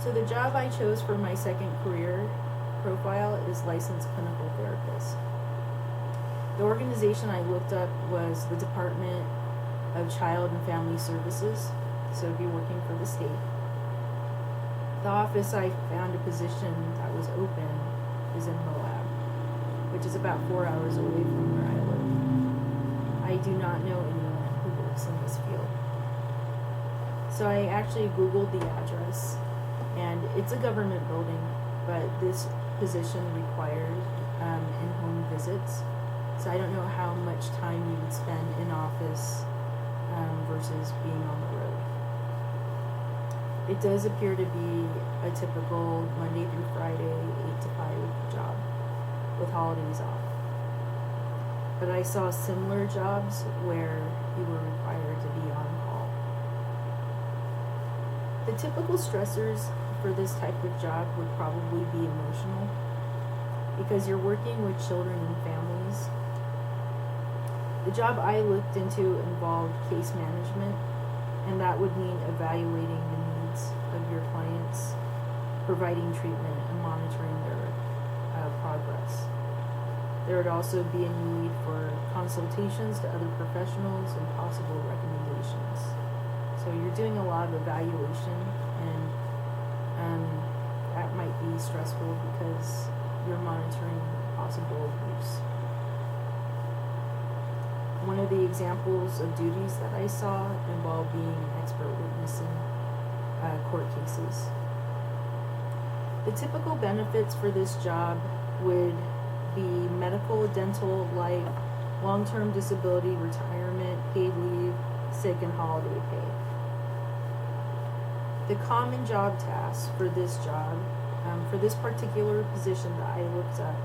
So the job I chose for my second career profile is licensed clinical therapist. The organization I looked up was the Department of Child and Family Services, so it'd be working for the state. The office I found a position that was open is in Moab, which is about 4 hours away from where I live. I do not know anyone who works in this field. So I actually Googled the address, and it's a government building, but this position requires in-home visits. So I don't know how much time you would spend in office versus being on the road. It does appear to be a typical Monday through Friday, 8 to 5 job with holidays off. But I saw similar jobs where you were required to be on call. The typical stressors for this type of job would probably be emotional, because you're working with children and families. The job I looked into involved case management, and that would mean evaluating the needs of your clients, providing treatment, and monitoring their progress. There would also be a need for consultations to other professionals and possible recommendations. So you're doing a lot of evaluation, and that might be stressful because you're monitoring possible abuse. One of the examples of duties that I saw involved being an expert witness in court cases. The typical benefits for this job would be medical, dental, life, long-term disability, retirement, paid leave, sick, and holiday pay. The common job tasks for this job, for this particular position that I looked at,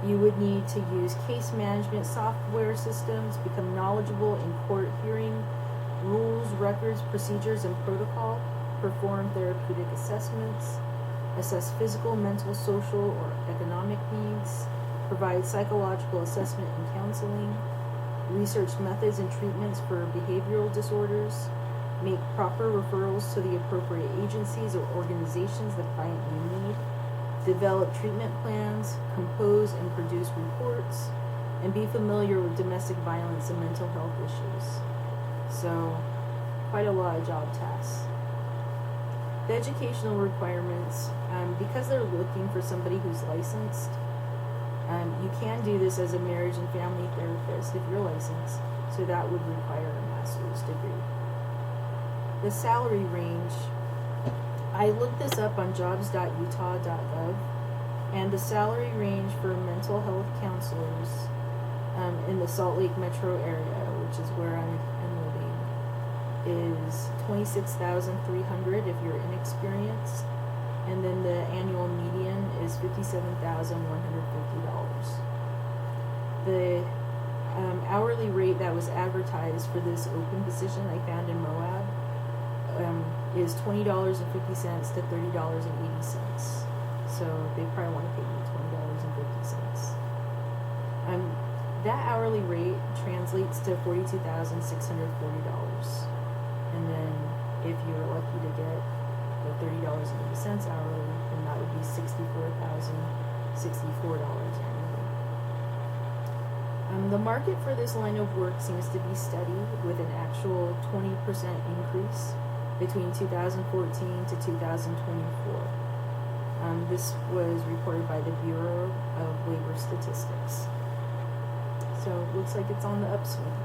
you would need to use case management software systems, become knowledgeable in court hearing rules, records, procedures, and protocol, perform therapeutic assessments, assess physical, mental, social, or economic needs, provide psychological assessment and counseling, research methods and treatments for behavioral disorders, make proper referrals to the appropriate agencies or organizations the client may need, develop treatment plans, compose and produce reports, and be familiar with domestic violence and mental health issues. So, quite a lot of job tasks. The educational requirements, because they're looking for somebody who's licensed, you can do this as a marriage and family therapist if you're licensed, so that would require a master's degree. The salary range, I looked this up on jobs.utah.gov, and the salary range for mental health counselors in the Salt Lake metro area, which is where I'm living, is $26,300 if you're inexperienced, and then the annual median is $57,150. The hourly rate that was advertised for this open position I found in Moab is $20.50 to $30.80. So they probably want to pay you $20.50. That hourly rate translates to $42,640. And then if you're lucky to get the $30.80 hourly, then that would be $64,064 annually. The market for this line of work seems to be steady, with an actual 20% increase between 2014 to 2024. This was reported by the Bureau of Labor Statistics. So it looks like it's on the upswing.